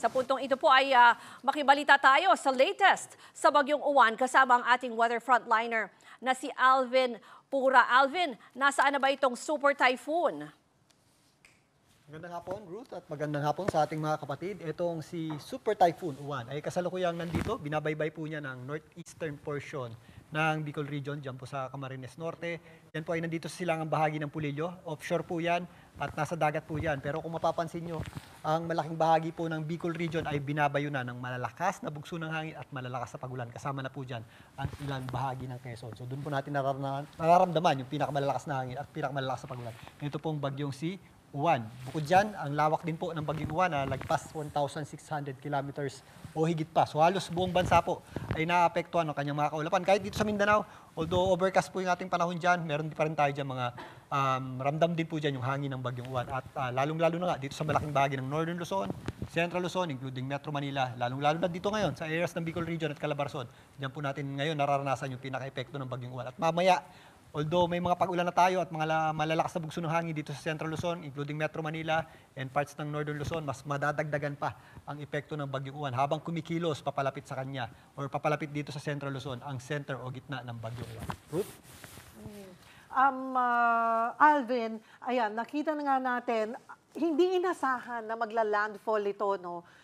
Sa puntong ito po ay makibalita tayo sa latest sa Bagyong Uwan kasama ang ating weather frontliner na si Alvin Pura. Alvin, nasaan na ba itong super typhoon? Magandang hapon, Ruth, at magandang hapon sa ating mga kapatid. Itong si Super Typhoon Uwan ay kasalukuyang nandito. Binabaybay po niya ng northeastern portion ng Bicol Region, dyan po sa Camarines Norte. Yan po ay nandito sa silangang bahagi ng Pulillo. Offshore po yan at nasa dagat po yan. Pero kung mapapansin nyo, ang malaking bahagi po ng Bicol Region ay binabayo na ng malalakas na bugso ng hangin at malalakas na pagulan. Kasama na po dyan ang ilang bahagi ng Quezon. So doon po natin nararamdaman yung pinakamalalakas na hangin at pinakamalalakas na pagulan. Ito pong bagyong si Uwan. Bukod dyan, ang lawak din po ng Bagyong Uwan na lagpas 1,600 kilometers o higit pa. So halos buong bansa po ay naapektuhan ng kanyang mga kaulapan. Kahit dito sa Mindanao, although overcast po yung ating panahon dyan, meron pa rin tayo dyan mga ramdam din po dyan yung hangin ng Bagyong Uwan. At lalong-lalo na nga dito sa malaking bahagi ng Northern Luzon, Central Luzon, including Metro Manila, lalong-lalo na dito ngayon sa areas ng Bicol Region at Calabarzon. Diyan po natin ngayon nararanasan yung pinaka-epekto ng Bagyong Uwan. At mamaya, although may mga pag-ulan na tayo at mga malalakas na bugso ng hangin dito sa Central Luzon, including Metro Manila and parts ng Northern Luzon, mas madadagdagan pa ang epekto ng Bagyong Uwan habang kumikilos papalapit sa kanya or papalapit dito sa Central Luzon ang center o gitna ng Bagyong Uwan. Ruth? Alvin, ayan, nakita na nga natin, hindi inasahan na magla-landfall ito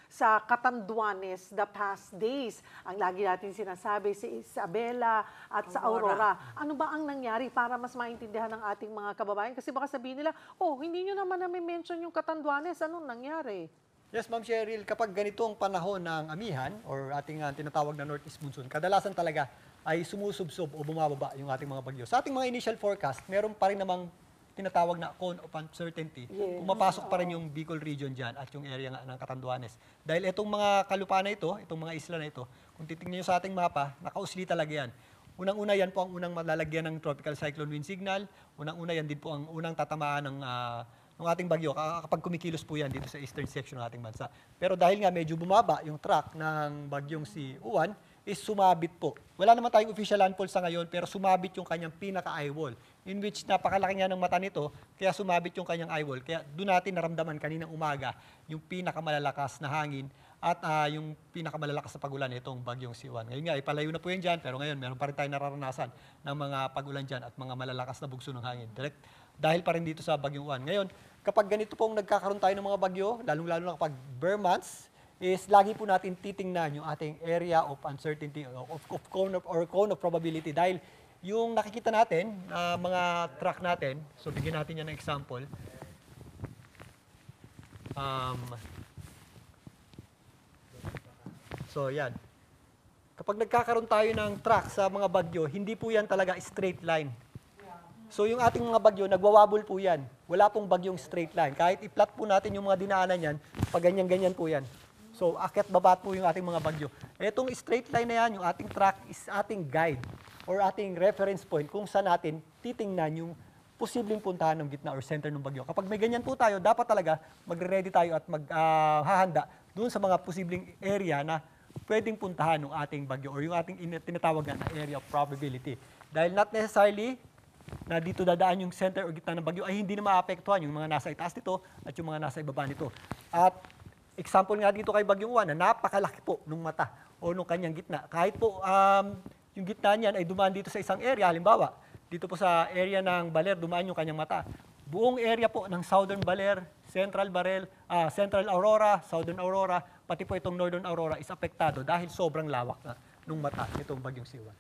sa Catanduanes the past days. Ang lagi natin sinasabi si Isabela at sa Aurora. Ano ba ang nangyari para mas maintindihan ng ating mga kababayan? Kasi baka sabihin nila, hindi nyo naman na-mention yung Catanduanes. Anong nangyari? Yes, Ma'am Cheryl, kapag ganitong panahon ng amihan or ating tinatawag na Northeast Monsoon, kadalasan talaga ay sumusubsob o bumababa yung ating mga bagyo. Sa ating mga initial forecast, meron pa rin namang tinatawag na cone of uncertainty. Yes. Pumapasok pa rin yung Bicol Region dyan at yung area nga ng Catanduanes. Dahil itong mga kalupa na ito, itong mga isla na ito, kung titingnan nyo sa ating mapa, nakausli talaga yan. Unang-una yan po ang unang malalagyan ng tropical cyclone wind signal. Unang-una yan din po ang unang tatamaan ng ating bagyo kapag kumikilos po yan dito sa eastern section ng ating bansa. Pero dahil nga medyo bumaba yung track ng bagyong si Uwan, is sumabit po. Wala naman tayong official landfall sa ngayon, pero sumabit yung kanyang pinaka-eye wall, in which napakalaki nga ng mata nito, kaya sumabit yung kanyang eye wall. Kaya doon natin naramdaman kaninang umaga yung pinakamalalakas na hangin at yung pinakamalalakas na pagulan itong bagyong si Uwan. Ngayon nga, ipalayo na po yan dyan, pero ngayon meron pa rin tayong nararanasan ng mga pagulan dyan at mga malalakas na bugso ng hangin. Direct, dahil pa rin dito sa bagyong Uwan. Ngayon, kapag ganito pong nagkakaroon tayo ng mga bagyo, lalong-lalo na kapag bare months, is lagi po natin titingnan yung ating area of uncertainty of cone of probability dahil yung nakikita natin mga track natin, so bigyan natin yan ng example. So yan. Kapag nagkakaroon tayo ng track sa mga bagyo, hindi po yan talaga straight line. So yung ating mga bagyo, nagwawabol po yan. Wala pong bagyong straight line. Kahit i-plot po natin yung mga dinaanan yan, pag ganyan-ganyan po yan. So, akyat babat po yung ating mga bagyo. Itong straight line na yan, yung ating track is ating guide or ating reference point kung saan natin titingnan yung posibleng puntahan ng gitna or center ng bagyo. Kapag may ganyan po tayo, dapat talaga magre-ready tayo at maghahanda doon sa mga posibleng area na pwedeng puntahan ng ating bagyo or yung ating tinatawag na area of probability. Dahil not necessarily na dito dadaan yung center o gitna ng bagyo ay hindi na maapektuhan yung mga nasa itaas nito at yung mga nasa ibaba nito. At example nga dito kay Bagyong Uwan na napakalaki po nung mata o nung kanyang gitna. Kahit po yung gitna niyan ay dumaan dito sa isang area, halimbawa, dito po sa area ng Baler, dumaan yung kanyang mata. Buong area po ng Southern Baler, Central Aurora, Southern Aurora, pati po itong Northern Aurora is apektado dahil sobrang lawak na nung mata nitong Bagyong si Uwan.